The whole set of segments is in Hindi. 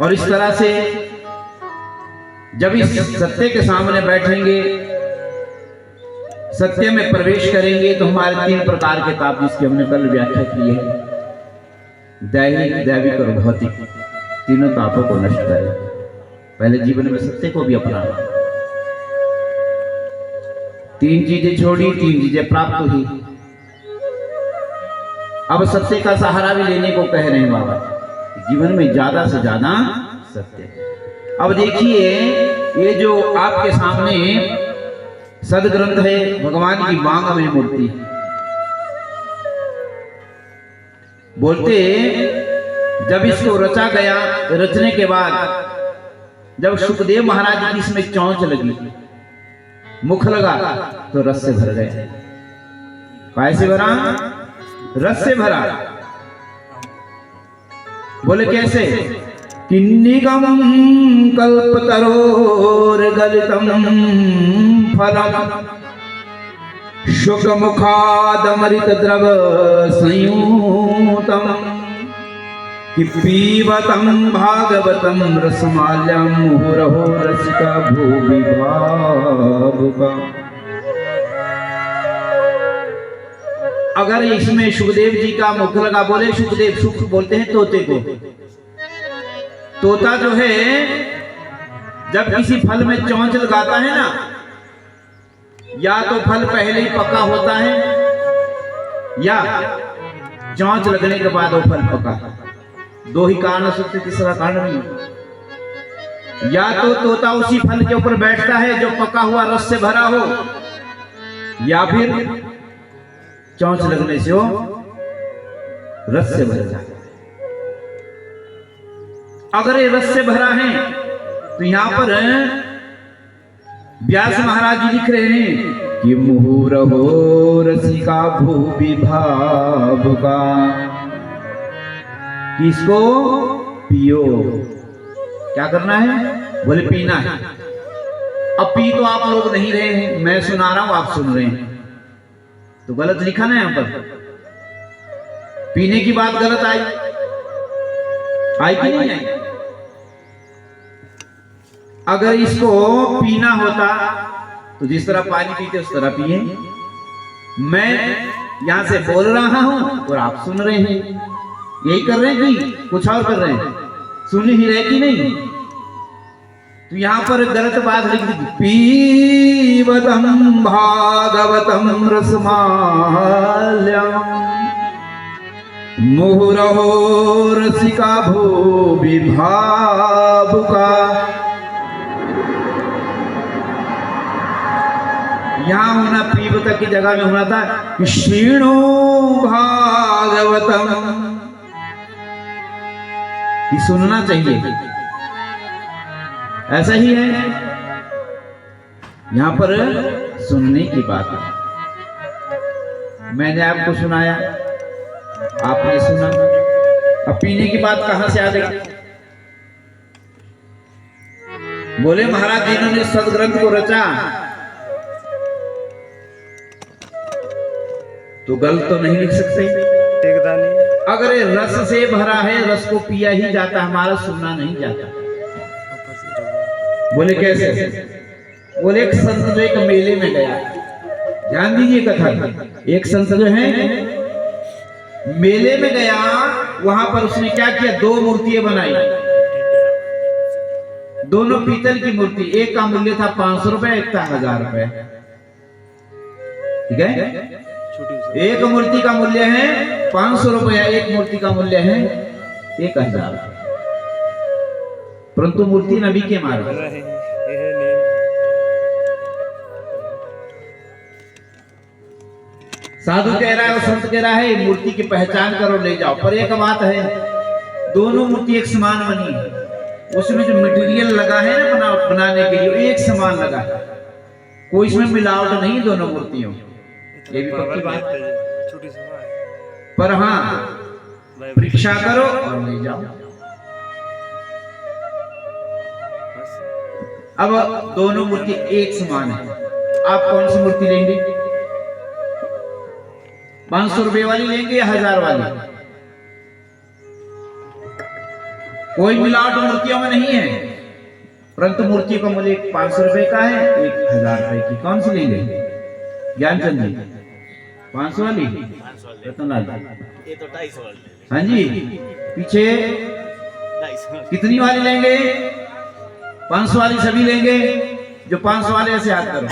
और इस तरह से जब इस सत्य के सामने बैठेंगे, सत्य में प्रवेश करेंगे, तो हमारे 3 प्रकार के ताप जिसकी हमने कल व्याख्या की है, दैहिक, दैविक और भौतिक, तीनों तापों को नष्ट करें। पहले जीवन में सत्य को भी अपनाना। 3 चीजें छोड़ी, 3 चीजें प्राप्त हुई। अब सत्य का सहारा भी लेने को कह रहे हैं बाबा, जीवन में ज्यादा से ज्यादा सत्य। अब देखिए, ये जो आपके सामने सदग्रंथ है, भगवान की मांग में मूर्ति, बोलते जब इसको रचा गया, रचने के बाद जब सुखदेव महाराज की इसमें चौंच लगी, मुख लगा, तो रस से भर गए। कैसे भरा? रस से भरा। बोले कैसे? किन्निगम कल्पतरोर्गलितम फलम शुकमुखादमृत द्रव संयुतम कि पीबतम भागवतम रसमाल्यम मुहुरहो रसिका भूवि भावुका। अगर इसमें सुखदेव जी का मुख लगा, बोले सुखदेव, सुख बोलते हैं तोते को। तोता जो है जब किसी फल में चोंच लगाता है ना, या तो फल पहले ही पका होता है, या चोंच लगने के बाद वो फल पका। 2 ही कारण हो सकते, तीसरा कारण नहीं। या तो तोता उसी फल के ऊपर बैठता है जो पका हुआ रस से भरा हो, या फिर चोंच लगने से वो रस से भर जाता है। अगर ये रस से भरा है तो यहां पर व्यास महाराज जी लिख रहे हैं कि मुहुरहो रसिका भूवि भावुका, किसको पियो। क्या करना है? बोले पीना है। अब पी तो आप लोग नहीं रहे हैं, मैं सुना रहा हूं, आप सुन रहे हैं, तो गलत लिखा ना यहां पर। पीने की बात गलत आई कि नहीं आई? अगर इसको पीना होता तो जिस तरह पानी पीते उस तरह पिए। मैं यहां से बोल रहा हूं और आप सुन रहे हैं, यही कर रहे हैं कि कुछ और कर रहे हैं? सुन ही रहे कि नहीं? तो यहां पर गलत बात लिख दी, पीवतम भागवतम रसमाल्यम मुहुरहो रसिका भूवि भावुका। यहां होना पीवत की जगह में होना था क्षीणो भागवतम, ये सुनना चाहिए। ऐसा ही है, यहां पर सुनने की बात है। मैंने आपको सुनाया, आपने सुना, अब पीने की बात कहां से आ गई? बोले महाराज जिन्होंने सदग्रंथ को रचा तो गलत तो नहीं लिख सकते। अगर ये रस से भरा है, रस को पिया ही जाता, हमारा सुनना नहीं जाता। बोले कैसे? बोले एक संत जो एक मेले में गया, ध्यान दीजिए कथा। एक संत जो है मेले में गया, वहां पर उसने क्या किया? 2 मूर्तियां बनाई, दोनों पीतल की मूर्ति। एक का मूल्य था 500 रुपए, एक था 1000 रुपए। ठीक है? एक मूर्ति का मूल्य है 500 रुपया, एक मूर्ति का मूल्य है 1000। परंतु मूर्ति नबी के मार्ग। साधु कह रहा है और संत कह रहा है मूर्ति की पहचान करो, ले जाओ। पर एक बात है, दोनों मूर्ति एक समान बनी है, उसमें जो मटेरियल लगा है ना बनाने के लिए, एक समान लगा है, कोई इसमें मिलावट नहीं दोनों मूर्तियों। ये भी पक्की बात है। पर हाँ, परीक्षा करो और ले जाओ। अब दोनों मूर्ति एक समान है, आप कौन सी मूर्ति लेंगे? 500 रुपए वाली लेंगे या 1000 वाली? कोई मिलावट मूर्तियों में नहीं है, परंतु मूर्ति का मूल्य 500 रुपए का है, 1000 रुपए की। कौन सी लेंगे ज्ञानचंद जी? 500 वाली रतनलाल? ये तो 250 वाली। हाँ जी, पीछे 250 कितनी वाली लेंगे? 500 वाली सभी लेंगे। जो 500 वाले ऐसे हाथ करो।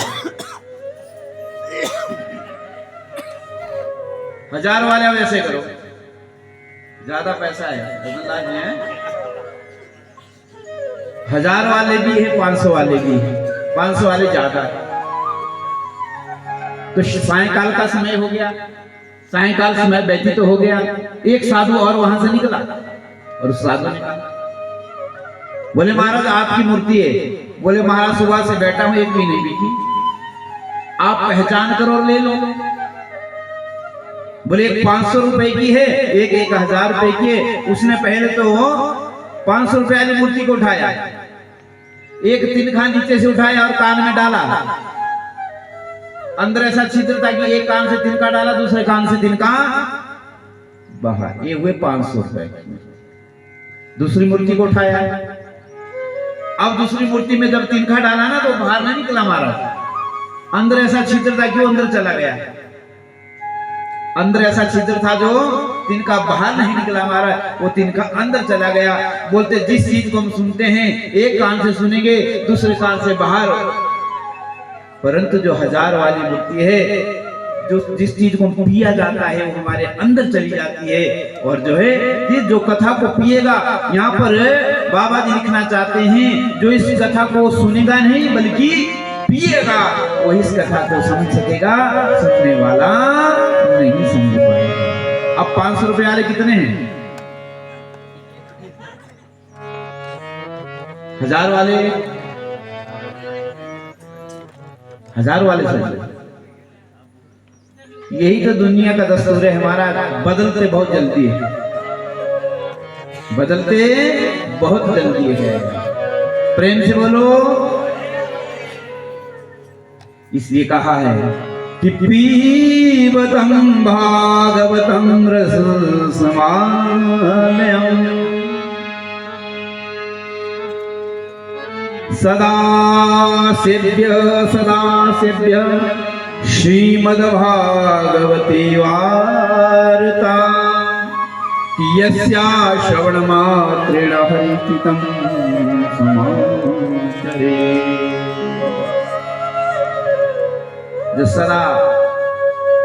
1000 वाले अब ऐसे करो, ज्यादा पैसा है रतनलाल जी हैं। 1000 वाले भी है, 500 वाले भी है। 500 वाले ज्यादा है। तो सायंकाल का समय हो गया, सायंकाल समय व्यतीत तो हो गया। एक साधु और वहां से निकला और उस साधु ने कहा, बोले महाराज आपकी मूर्ति है। बोले महाराज सुबह से बैठा हूं, एक भी नहीं बिकी, आप पहचान करो और ले लो। बोले एक 500 रुपए की है, एक 1000 रुपए की है। उसने पहले तो 500 रुपए वाली मूर्ति को उठाया, एक तिनखा नीचे से उठाया और कान में डाला। अंदर ऐसा छिद्र था कि एक कान से तिनका डाला, दूसरे कान से तिनका बाहर। ये हुए 500 रुपए। दूसरी मूर्ति को उठाया, अब दूसरी मूर्ति में जब तिनका डाला ना तो बाहर नहीं निकला महाराज। अंदर ऐसा छिद्र था कि वो अंदर चला गया। अंदर ऐसा छिद्र था जो तिनका बाहर नहीं निकला महाराज, वो तिनका अंदर चला गया। बोलते जिस चीज को हम सुनते हैं एक कान से सुनेंगे, दूसरे कान से बाहर, परंतु जो 1000 वाली मूर्ति है, जो जिस चीज को पिया जाता है वो हमारे अंदर चली जाती है। और जो है ये जो कथा को पिएगा, यहाँ पर बाबा जी लिखना चाहते हैं, जो इस कथा को सुनेगा नहीं बल्कि पिएगा, वो इस कथा को समझ सकेगा, सुनने वाला नहीं समझ पाएगा। अब 500 रुपए वाले कितने हैं? 1000 वाले, 1000 वाले समझ। यही तो दुनिया का दस्तूर है हमारा, बदलते बहुत जल्दी है, बदलते बहुत जल्दी है। प्रेम से बोलो। इसलिए कहा है कि पीबतं भागवतं रस समानयम् सदा सेव्य श्रीमद्भागवती वार्ता यस्या श्रवणमात्रेण हरिचितं समाचरेत्। जो सदा